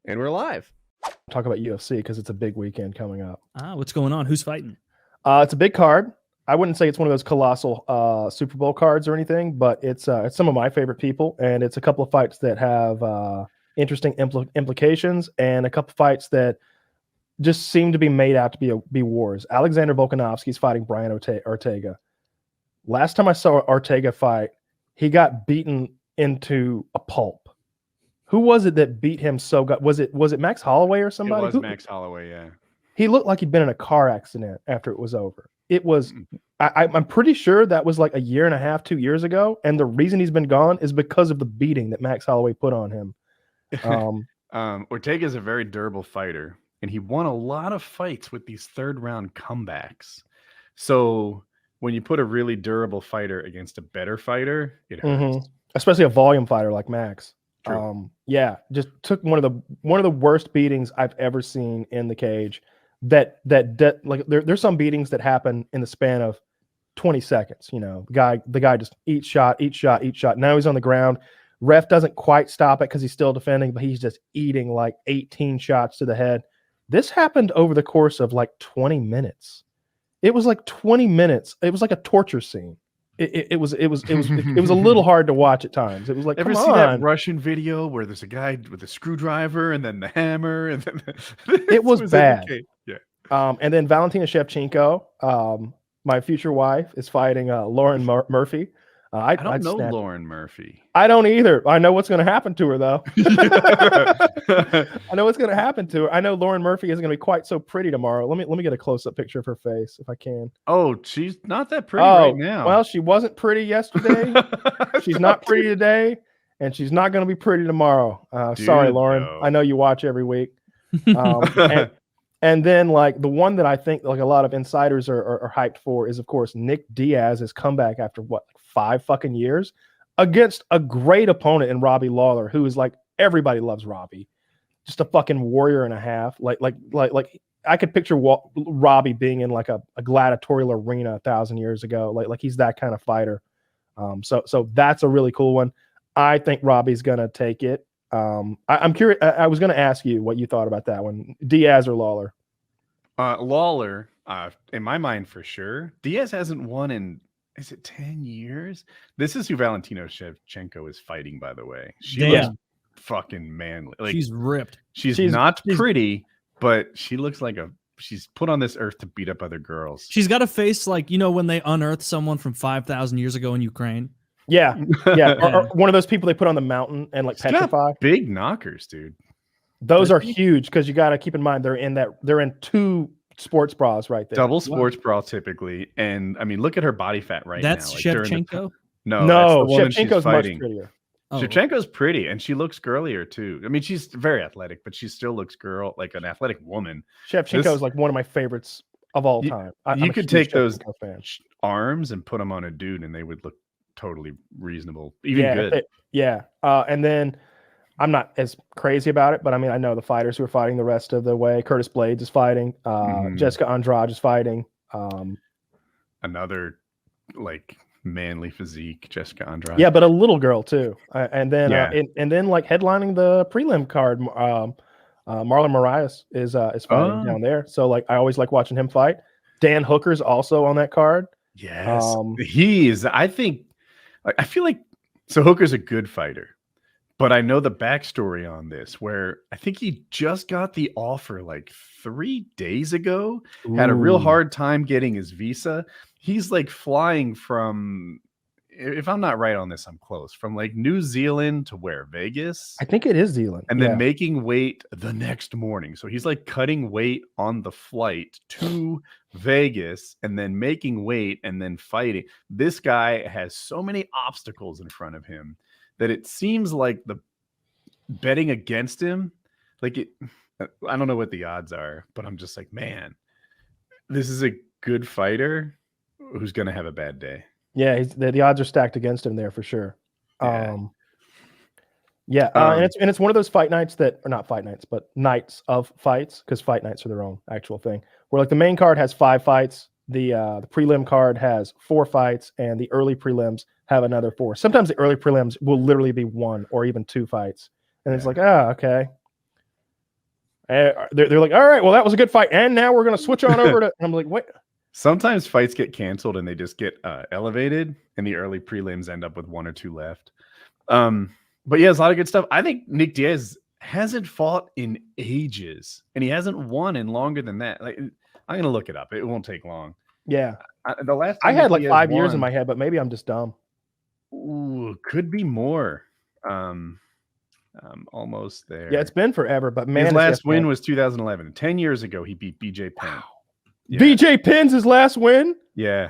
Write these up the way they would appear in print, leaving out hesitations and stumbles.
And we're live. Talk about UFC because it's a big weekend coming up. What's going on? Who's fighting? It's a big card. I wouldn't say it's one of those colossal Super Bowl cards or anything, but it's some of my favorite people, and it's a couple of fights that have interesting implications, and a couple of fights that just seem to be made out to be wars. Alexander Volkanovski's fighting Brian Ortega. Last time I saw Ortega fight, he got beaten into a pulp. Who was it that beat him so good? Was it Max Holloway or somebody? It was Max Holloway, yeah. He looked like he'd been in a car accident after it was over. It was, I'm pretty sure that was like a year and a half, 2 years ago. And the reason he's been gone is because of the beating that Max Holloway put on him. Ortega is a very durable fighter, and he won a lot of fights with these third-round comebacks. So when you put a really durable fighter against a better fighter, it hurts. Especially a volume fighter like Max. True. Yeah, just took one of the worst beatings I've ever seen in the cage. Like there's some beatings that happen in the span of 20 seconds. You know, the guy just each shot. Now he's on the ground. Ref doesn't quite stop it because he's still defending, but he's just eating like 18 shots to the head. This happened over the course of like 20 minutes. It was like 20 minutes. It was like a torture scene. It was a little hard to watch at times. It was like, ever see that Russian video where there's a guy with a screwdriver and then the hammer and then it was bad. Yeah. And then Valentina Shevchenko, my future wife, is fighting Lauren Murphy. I don't know Lauren Murphy. I don't either. I know what's going to happen to her, though. I know what's going to happen to her. I know Lauren Murphy isn't going to be quite so pretty tomorrow. Let me get a close-up picture of her face, if I can. Oh, she's not that pretty right now. Well, she wasn't pretty yesterday. She's not pretty today, and she's not going to be pretty tomorrow. Sorry, Lauren. No. I know you watch every week. And then, like, the one that I think like a lot of insiders are hyped for is, of course, Nick Diaz's comeback after what, 5 fucking years against a great opponent in Robbie Lawler, who is like, everybody loves Robbie, just a fucking warrior and a half. Like I could picture Robbie being in like a gladiatorial arena 1,000 years ago. Like he's that kind of fighter. So that's a really cool one. I think Robbie's gonna take it. I'm curious. I was gonna ask you what you thought about that one, Diaz or Lawler. Lawler, in my mind for sure. Diaz hasn't won in, is it 10 years? This is who Valentina Shevchenko is fighting, by the way. She looks fucking manly. Like, she's ripped. She's not pretty, but she looks like she's put on this earth to beat up other girls. She's got a face like, you know, when they unearthed someone from 5,000 years ago in Ukraine. Yeah. Or one of those people they put on the mountain and like petrify. Big knockers, dude. Those are huge because you got to keep in mind they're in 2 sports bras right there. Double sports bra typically. And I mean, look at her body fat right now. That's Shevchenko? No, Shevchenko's much prettier. Shevchenko's pretty and she looks girlier too. I mean, she's very athletic, but she still looks like an athletic woman. Shevchenko is like one of my favorites of all time. You could take those arms and put them on a dude and they would look totally reasonable, even good. And then I'm not as crazy about it, but I mean, I know the fighters who are fighting the rest of the way. Curtis Blades is fighting. Jessica Andrade is fighting. Another like manly physique, Jessica Andrade. Yeah, but a little girl too. And then like headlining the prelim card, Marlon Moraes is fighting down there. So like I always like watching him fight. Dan Hooker's also on that card. Yes, he is. I feel like Hooker's a good fighter. But I know the backstory on this, where I think he just got the offer like 3 days ago, had a real hard time getting his visa. He's like flying from, if I'm not right on this, I'm close, from like New Zealand to where? Vegas? I think it is Zealand. And then making weight the next morning. So he's like cutting weight on the flight to Vegas and then making weight and then fighting. This guy has so many obstacles in front of him that it seems like the betting against him, like I don't know what the odds are, but I'm just like, man, this is a good fighter who's going to have a bad day. Yeah, the odds are stacked against him there for sure. And it's one of those fight nights that are not fight nights, but nights of fights, because fight nights are their own actual thing. Where like the main card has 5 fights, the prelim card has 4 fights, and the early prelims have another 4. Sometimes the early prelims will literally be 1 or even 2 fights, and it's like, okay. They're like, all right, well, that was a good fight, and now we're gonna switch on over to. I'm like, wait. Sometimes fights get canceled and they just get elevated, and the early prelims end up with 1 or 2 left. But yeah, there's a lot of good stuff. I think Nick Diaz hasn't fought in ages, and he hasn't won in longer than that. Like, I'm gonna look it up. It won't take long. Yeah, The last I time had Nick like Diaz 5 years in won- my head, but maybe I'm just dumb. Ooh, could be more. Almost there. Yeah, it's been forever, but man, his it's last just win bad. was 2011. 10 years ago, he beat BJ Penn. Yeah. BJ Penn's his last win. Yeah.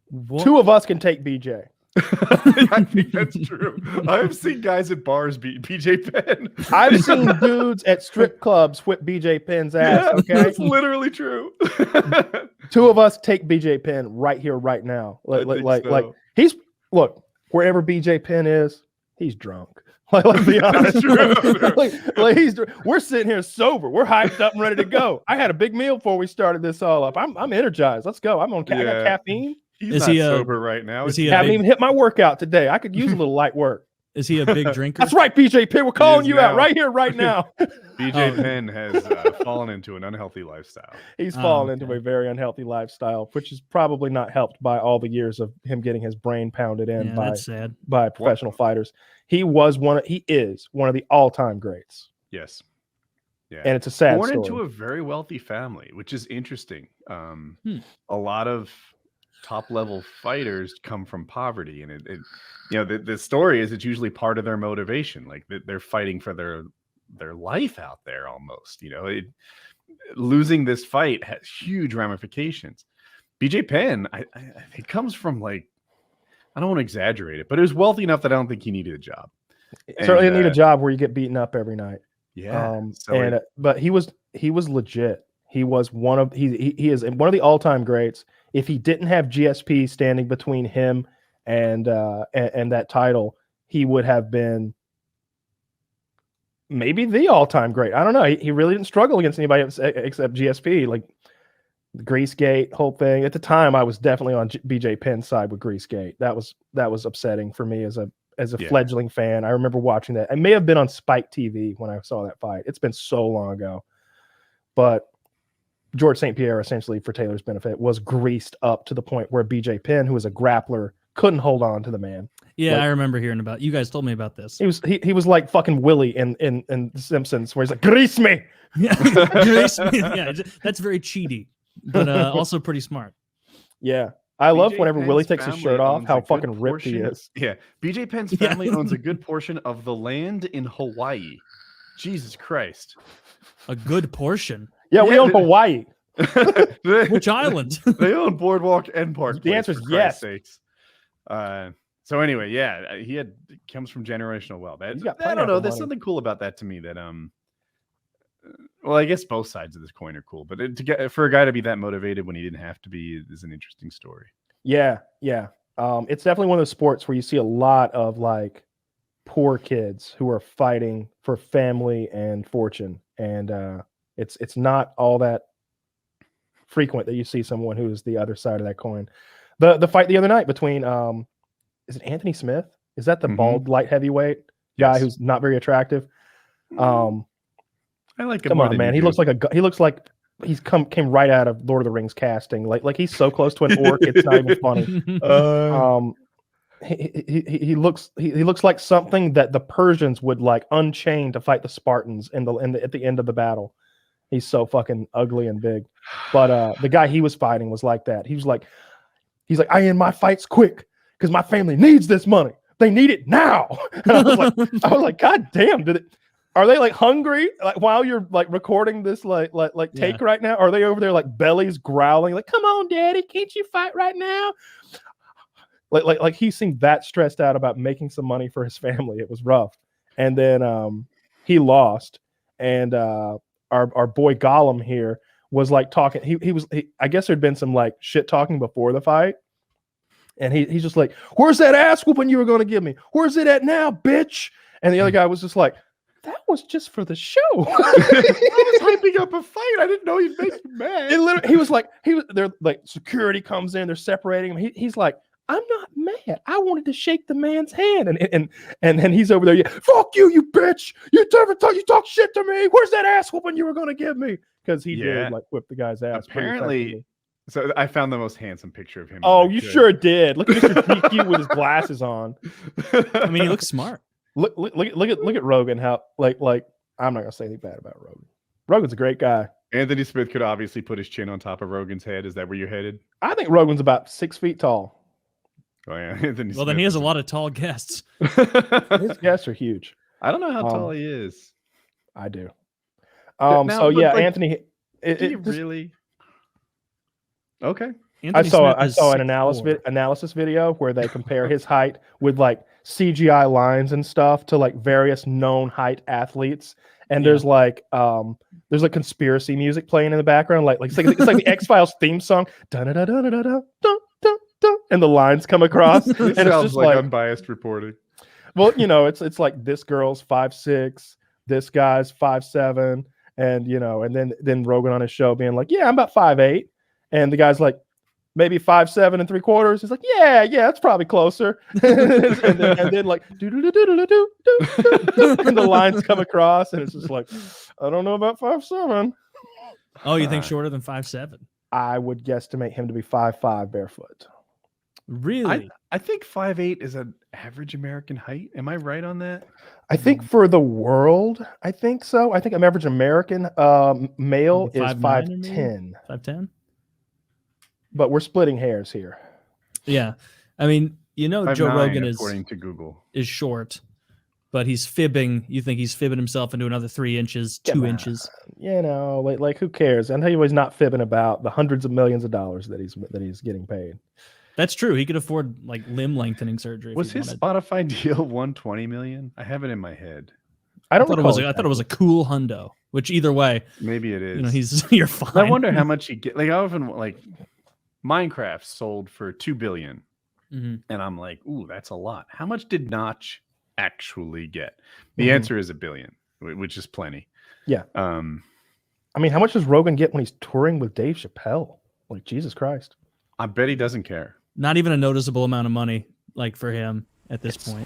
What? 2 of us can take BJ. I think that's true. I've seen guys at bars beat BJ Penn. I've seen dudes at strip clubs whip BJ Penn's ass. Yeah, Okay, that's literally true. 2 of us take BJ Penn right here, right now. Like he's look wherever BJ Penn is, he's drunk. Like, let's be honest. We're sitting here sober. We're hyped up and ready to go. I had a big meal before we started this all up. I'm energized. Let's go. I got caffeine. He's Is not he sober right now. Haven't even hit my workout today. I could use a little light work. Is he a big drinker? That's right, BJ Penn. We're calling you out now. right here, right now. BJ Penn has fallen into an unhealthy lifestyle. He's fallen into a very unhealthy lifestyle, which is probably not helped by all the years of him getting his brain pounded in that's sad. by professional fighters. He is one of the all-time greats. Yes. Yeah. And it's a sad Born story. into a very wealthy family, which is interesting. A lot of top-level fighters come from poverty, and it the story is it's usually part of their motivation. Like they're fighting for their life out there almost. Losing this fight has huge ramifications. BJ Penn, it comes from like, I don't want to exaggerate it, but it was wealthy enough that I don't think he needed a job. Certainly didn't need a job where you get beaten up every night. Yeah. But he was legit. He was he is one of the all-time greats. If he didn't have GSP standing between him and that title, he would have been maybe the all-time great. I don't know. He really didn't struggle against anybody except GSP. Like the Greasegate whole thing. At the time, I was definitely on BJ Penn's side with Greasegate. That was upsetting for me as a fledgling fan. I remember watching that. I may have been on Spike TV when I saw that fight. It's been so long ago. But George St. Pierre, essentially for Taylor's benefit, was greased up to the point where BJ Penn, who was a grappler, couldn't hold on to the man. Yeah, I remember hearing about. You guys told me about this. He was like fucking Willie in The Simpsons, where he's like, "Grease me." Yeah, yeah, that's very cheaty, but also pretty smart. Yeah, I love BJ whenever Penn's Willie takes his family shirt off, owns how a good fucking ripped he portion- is. Yeah, BJ Penn's family owns a good portion of the land in Hawaii. Jesus Christ. A good portion. Yeah, we own Hawaii. Which island? They own Boardwalk and Park. The Place, answer is for yes. Christ's sakes. So anyway, yeah, he comes from generational wealth. I don't know. pineapple There's money. something cool about that to me. That well, I guess both sides of this coin are cool, but for a guy to be that motivated when he didn't have to be is an interesting story. Yeah. It's definitely one of those sports where you see a lot of like poor kids who are fighting for family and fortune, and it's not all that frequent that you see someone who's the other side of that coin. The fight the other night between is it Anthony Smith? Is that the bald light heavyweight guy who's not very attractive? I like him. Come more on, than man. you He do. looks like he's came right out of Lord of the Rings casting. Like he's so close to an orc, it's not even funny. He looks like something that the Persians would like unchain to fight the Spartans at the end of the battle. He's so fucking ugly and big. But the guy he was fighting was like that. He's like, I end my fights quick because my family needs this money. They need it now. And I was like, God damn, are they like hungry like while you're like recording this take right now? Are they over there like bellies growling like, come on, daddy, can't you fight right now? Like he seemed that stressed out about making some money for his family. It was rough. And then he lost. And our boy Gollum here was like talking. I guess there'd been some like shit talking before the fight. And he's just like, where's that ass whooping you were going to give me? Where's it at now, bitch? And the other guy was just like, that was just for the show. I was hyping up a fight. I didn't know he'd make you mad. He was like, there like security comes in, they're separating him. He's like, I'm not mad. I wanted to shake the man's hand. And then he's over there. Yeah, fuck you, you bitch. You talk shit to me. Where's that ass whooping you were going to give me? Because he did like whip the guy's ass. Apparently. So I found the most handsome picture of him. Oh, you sure did. Look at Mr. DQ with his glasses on. I mean, he looks smart. Look at Rogan. How like I'm not gonna say anything bad about Rogan. Rogan's a great guy. Anthony Smith could obviously put his chin on top of Rogan's head. Is that where you're headed? I think Rogan's about 6 feet tall. Oh yeah, Anthony. Well, then he has a lot of tall guests. His guests are huge. I don't know how tall he is. I do. Now, so yeah, like, Anthony. Really? Okay. Anthony I Smith saw is an 6'4". analysis video where they compare his height with like CGI lines and stuff to like various known height athletes. And there's like conspiracy music playing in the background, like it's like the X-Files theme song, and the lines come across. This and sounds it's just like unbiased reporting. Well, it's like this girl's 5'6", this guy's 5'7", and and then Rogan on his show being like, yeah, I'm about 5'8", and the guy's like, maybe 5'7 3/4. He's like, yeah, that's probably closer. and then like, and the lines come across, and it's just like, I don't know about 5'7". Oh, you think shorter than 5'7"? I would guesstimate him to be 5'5" barefoot. Really? I think 5'8" is an average American height. Am I right on that? I think for the world, I think so. I think an average American male is 5'10". 5'10"? But we're splitting hairs here. Yeah. I mean, Joe Rogan according to Google is short, but he's fibbing. You think he's fibbing himself into another 3 inches, 2 inches? Like who cares? And he's not fibbing about the hundreds of millions of dollars that he's getting paid. That's true. He could afford like limb lengthening surgery. Was his Spotify deal $120 million? I have it in my head. I thought it was a cool hundo. Which either way, maybe it is. You're fine. I wonder how much he get. Like I often like Minecraft sold for $2 billion, and I'm like, ooh, that's a lot. How much did Notch actually get? The answer is $1 billion, which is plenty. Yeah. I mean, how much does Rogan get when he's touring with Dave Chappelle? Like, Jesus Christ. I bet he doesn't care. Not even a noticeable amount of money, like for him at this point.